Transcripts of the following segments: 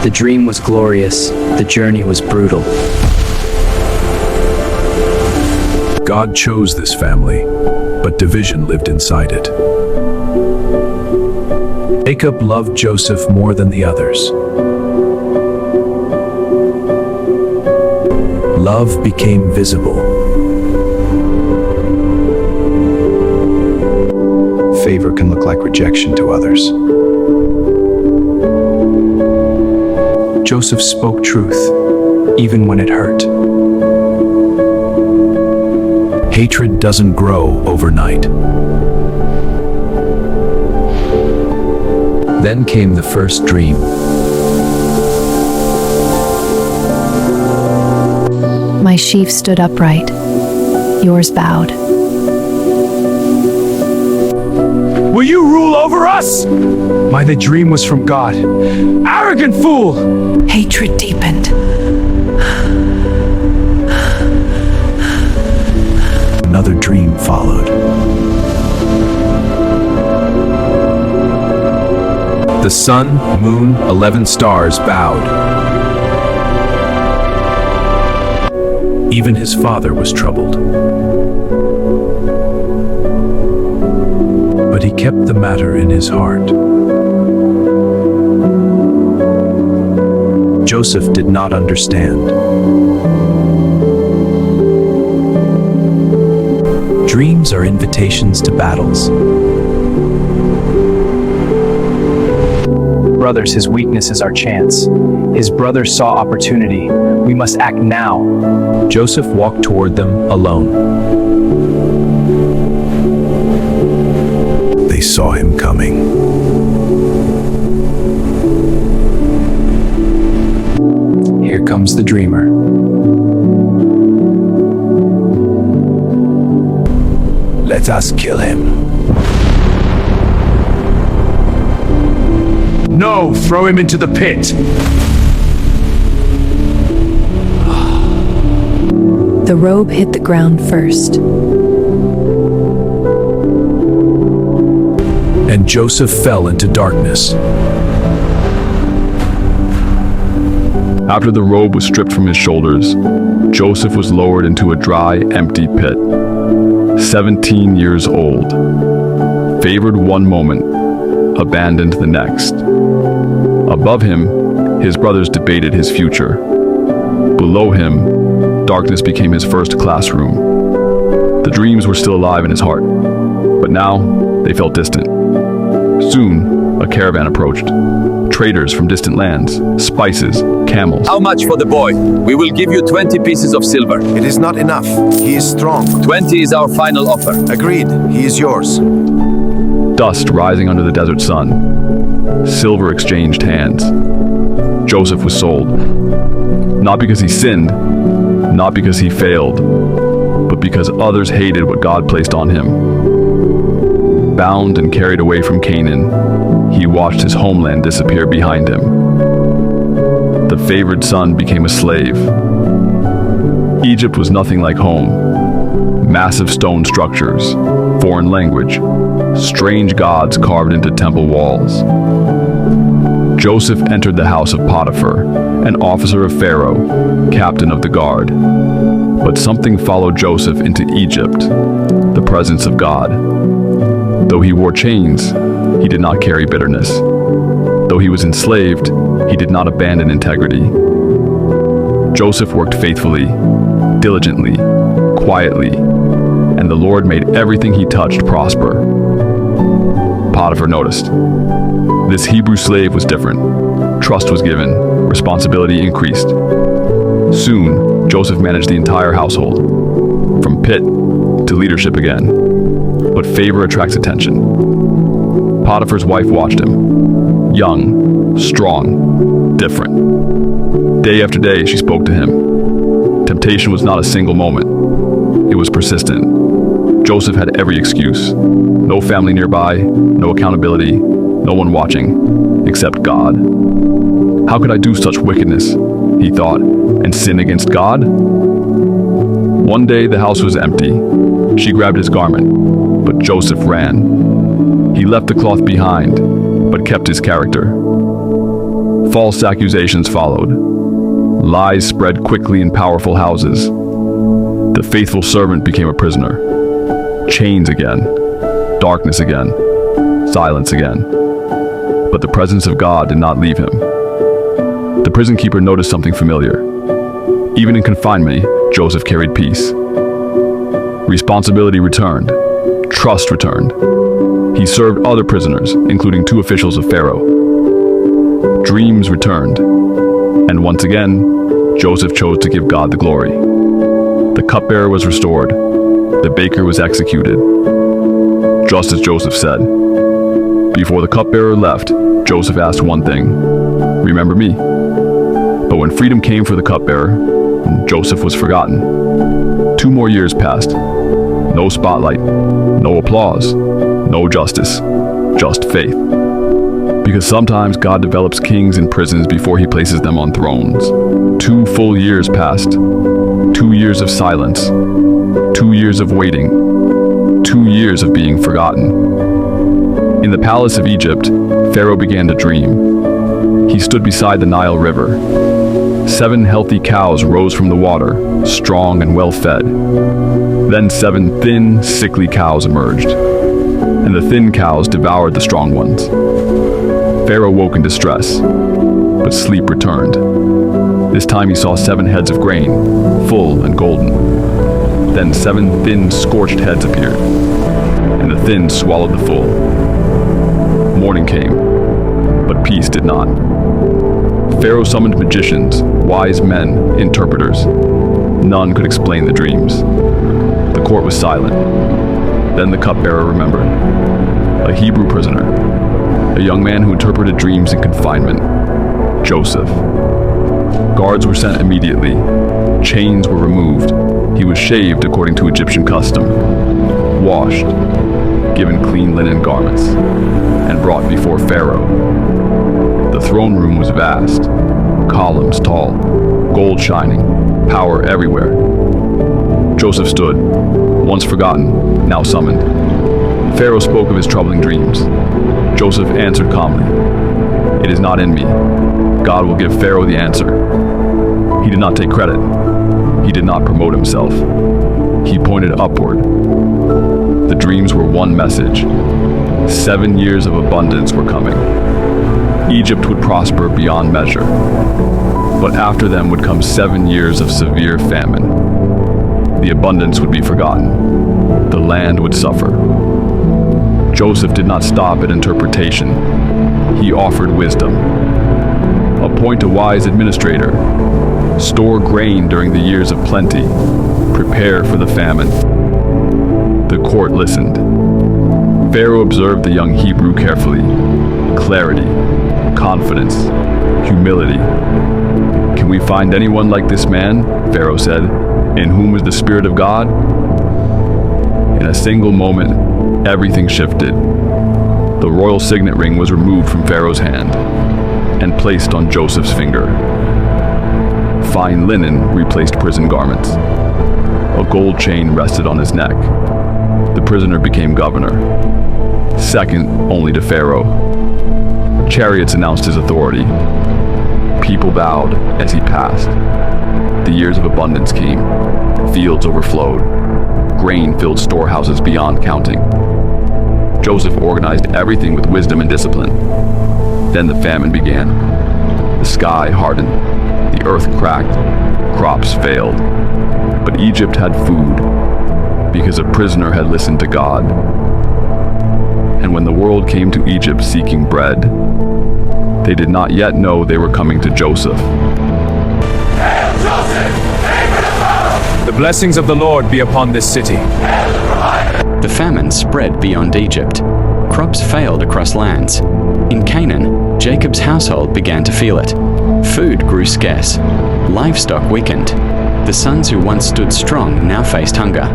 The dream was glorious, the journey was brutal. God chose this family, but division lived inside it. Jacob loved Joseph more than the others. Love became visible. Favor can look like rejection to others. Joseph spoke truth, even when it hurt. Hatred doesn't grow overnight. Then came the first dream. My sheaf stood upright, yours bowed. Will you rule over us? The dream was from God. Arrogant fool! Hatred deepened. Another dream followed. The sun, moon, 11 stars bowed. Even his father was troubled. But he kept the matter in his heart. Joseph did not understand. Dreams are invitations to battles. Brothers, his weakness is our chance. His brothers saw opportunity. We must act now. Joseph walked toward them alone. They saw him coming. Here comes the dreamer. Let us kill him. No, throw him into the pit. The robe hit the ground first. And Joseph fell into darkness. After the robe was stripped from his shoulders, Joseph was lowered into a dry, empty pit. 17 years old. Favored one moment, abandoned the next. Above him, his brothers debated his future. Below him, darkness became his first classroom. The dreams were still alive in his heart, but now they felt distant. Soon, a caravan approached. Traders from distant lands, spices, camels. How much for the boy? We will give you 20 pieces of silver. It is not enough. He is strong. 20 is our final offer. Agreed. He is yours. Dust rising under the desert sun. Silver exchanged hands. Joseph was sold. Not because he sinned, not because he failed, but because others hated what God placed on him. Bound and carried away from Canaan, he watched his homeland disappear behind him. The favored son became a slave. Egypt was nothing like home. Massive stone structures, foreign language, strange gods carved into temple walls. Joseph entered the house of Potiphar, an officer of Pharaoh, captain of the guard. But something followed Joseph into Egypt, the presence of God. Though he wore chains, he did not carry bitterness. Though he was enslaved, he did not abandon integrity. Joseph worked faithfully, diligently, quietly, and the Lord made everything he touched prosper. Potiphar noticed. This Hebrew slave was different. Trust was given, responsibility increased. Soon, Joseph managed the entire household, from pit to leadership again. But favor attracts attention. Potiphar's wife watched him. Young, strong, different. Day after day, she spoke to him. Temptation was not a single moment. It was persistent. Joseph had every excuse. No family nearby, no accountability, no one watching, except God. How could I do such wickedness, he thought, and sin against God? One day the house was empty. She grabbed his garment, but Joseph ran. He left the cloth behind, but kept his character. False accusations followed. Lies spread quickly in powerful houses. The faithful servant became a prisoner. Chains again, darkness again, silence again. But the presence of God did not leave him. The prison keeper noticed something familiar. Even in confinement, Joseph carried peace. Responsibility returned. Trust returned. He served other prisoners, including 2 officials of Pharaoh. Dreams returned. And once again, Joseph chose to give God the glory. The cupbearer was restored. The baker was executed. Just as Joseph said. Before the cupbearer left, Joseph asked one thing: "Remember me." But when freedom came for the cupbearer, Joseph was forgotten. 2 more years passed. No spotlight, no applause, no justice, just faith. Because sometimes God develops kings in prisons before he places them on thrones. 2 full years passed. 2 years of silence. 2 years of waiting. 2 years of being forgotten. In the palace of Egypt, Pharaoh began to dream. He stood beside the Nile River. 7 healthy cows rose from the water, strong and well-fed. Then 7 thin, sickly cows emerged, and the thin cows devoured the strong ones. Pharaoh woke in distress, but sleep returned. This time he saw 7 heads of grain, full and golden. Then 7 thin, scorched heads appeared, and the thin swallowed the full. Morning came, but peace did not. Pharaoh summoned magicians, wise men, interpreters. None could explain the dreams. The court was silent. Then the cupbearer remembered. A Hebrew prisoner. A young man who interpreted dreams in confinement. Joseph. Guards were sent immediately. Chains were removed. He was shaved according to Egyptian custom. Washed. Given clean linen garments. And brought before Pharaoh. The throne room was vast. Columns tall. Gold shining. Power everywhere. Joseph stood, once forgotten, now summoned. Pharaoh spoke of his troubling dreams. Joseph answered calmly, "It is not in me. God will give Pharaoh the answer." He did not take credit. He did not promote himself. He pointed upward. The dreams were one message. 7 years of abundance were coming. Egypt would prosper beyond measure. But after them would come 7 years of severe famine. The abundance would be forgotten. The land would suffer. Joseph did not stop at interpretation. He offered wisdom. Appoint a wise administrator. Store grain during the years of plenty. Prepare for the famine. The court listened. Pharaoh observed the young Hebrew carefully. Clarity, confidence, humility. "Can we find anyone like this man?" Pharaoh said, "in whom is the Spirit of God?" In a single moment, everything shifted. The royal signet ring was removed from Pharaoh's hand and placed on Joseph's finger. Fine linen replaced prison garments. A gold chain rested on his neck. The prisoner became governor, second only to Pharaoh. Chariots announced his authority. People bowed as he passed. The years of abundance came. Fields overflowed. Grain filled storehouses beyond counting. Joseph organized everything with wisdom and discipline. Then the famine began. The sky hardened. The earth cracked. Crops failed. But Egypt had food because a prisoner had listened to God. And when the world came to Egypt seeking bread, they did not yet know they were coming to Joseph. The blessings of the Lord be upon this city. The famine spread beyond Egypt. Crops failed across lands. In Canaan, Jacob's household began to feel it. Food grew scarce. Livestock weakened. The sons who once stood strong now faced hunger.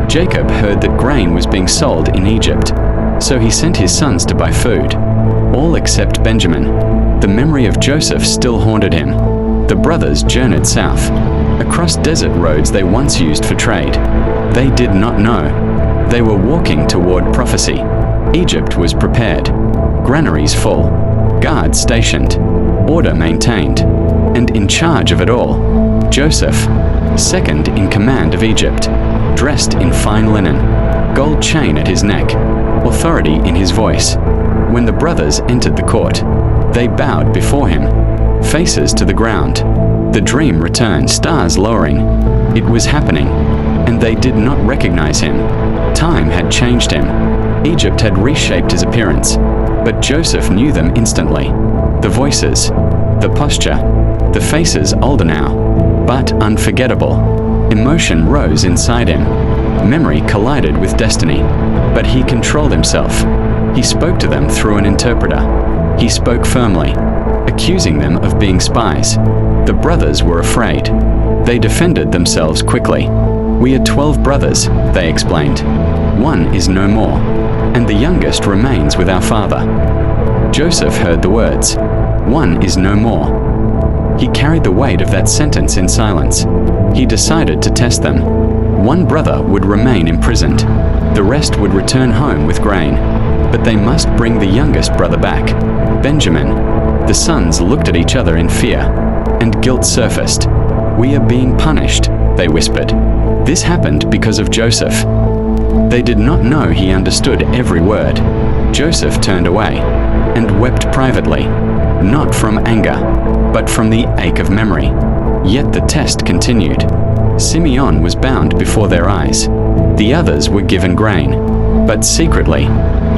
Jacob heard that grain was being sold in Egypt, so he sent his sons to buy food. All except Benjamin. The memory of Joseph still haunted him. The brothers journeyed south, across desert roads they once used for trade. They did not know. They were walking toward prophecy. Egypt was prepared. Granaries full. Guards stationed. order maintained, and in charge of it all. Joseph, second in command of Egypt, dressed in fine linen, gold chain at his neck, authority in his voice. When the brothers entered the court, they bowed before him, faces to the ground. The dream returned, stars lowering. It was happening, and they did not recognize him. Time had changed him. Egypt had reshaped his appearance, but Joseph knew them instantly. The voices, the posture, the faces older now, but unforgettable. Emotion rose inside him. Memory collided with destiny, but he controlled himself. He spoke to them through an interpreter. He spoke firmly, accusing them of being spies. The brothers were afraid. They defended themselves quickly. "We are 12 brothers," they explained. "One is no more, and the youngest remains with our father." Joseph heard the words, "One is no more." He carried the weight of that sentence in silence. He decided to test them. One brother would remain imprisoned. The rest would return home with grain. But they must bring the youngest brother back, Benjamin. The sons looked at each other in fear, and guilt surfaced. "We are being punished," they whispered. This happened because of Joseph. They did not know he understood every word. Joseph turned away and wept privately, not from anger, but from the ache of memory. Yet the test continued. Simeon was bound before their eyes. The others were given grain, but secretly,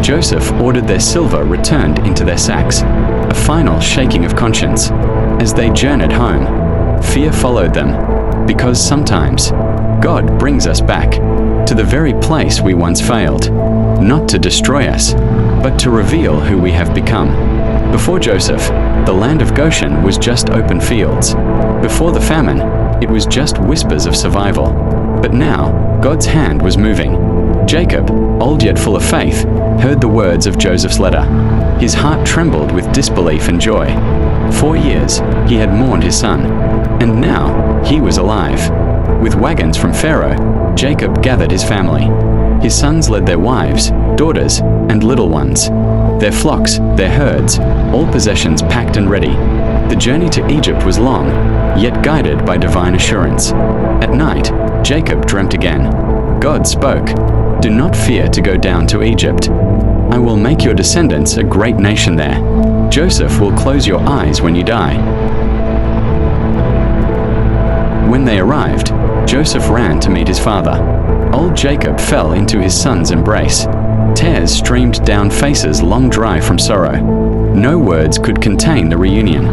Joseph ordered their silver returned into their sacks. A final shaking of conscience. As they journeyed home, fear followed them, because sometimes God brings us back to the very place we once failed, not to destroy us, but to reveal who we have become. Before Joseph, the land of Goshen was just open fields. Before the famine, it was just whispers of survival. But now, God's hand was moving. Jacob, old yet full of faith, heard the words of Joseph's letter. His heart trembled with disbelief and joy. 4 years, he had mourned his son, and now he was alive. With wagons from Pharaoh, Jacob gathered his family. His sons led their wives, daughters, and little ones. Their flocks, their herds, all possessions packed and ready. The journey to Egypt was long, yet guided by divine assurance. At night, Jacob dreamt again. God spoke, "Do not fear to go down to Egypt. I will make your descendants a great nation there. Joseph will close your eyes when you die." When they arrived, Joseph ran to meet his father. Old Jacob fell into his son's embrace. Tears streamed down faces long dry from sorrow. No words could contain the reunion.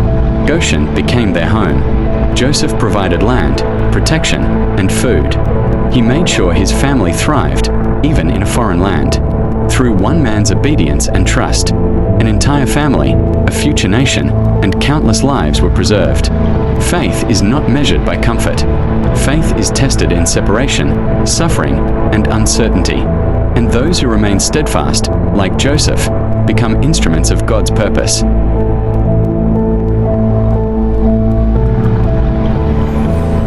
Goshen became their home. Joseph provided land, protection, and food. He made sure his family thrived, even in a foreign land. Through one man's obedience and trust, an entire family, a future nation, and countless lives were preserved. Faith is not measured by comfort. Faith is tested in separation, suffering, and uncertainty. And those who remain steadfast, like Joseph, become instruments of God's purpose.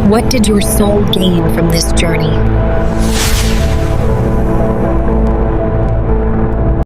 What did your soul gain from this journey?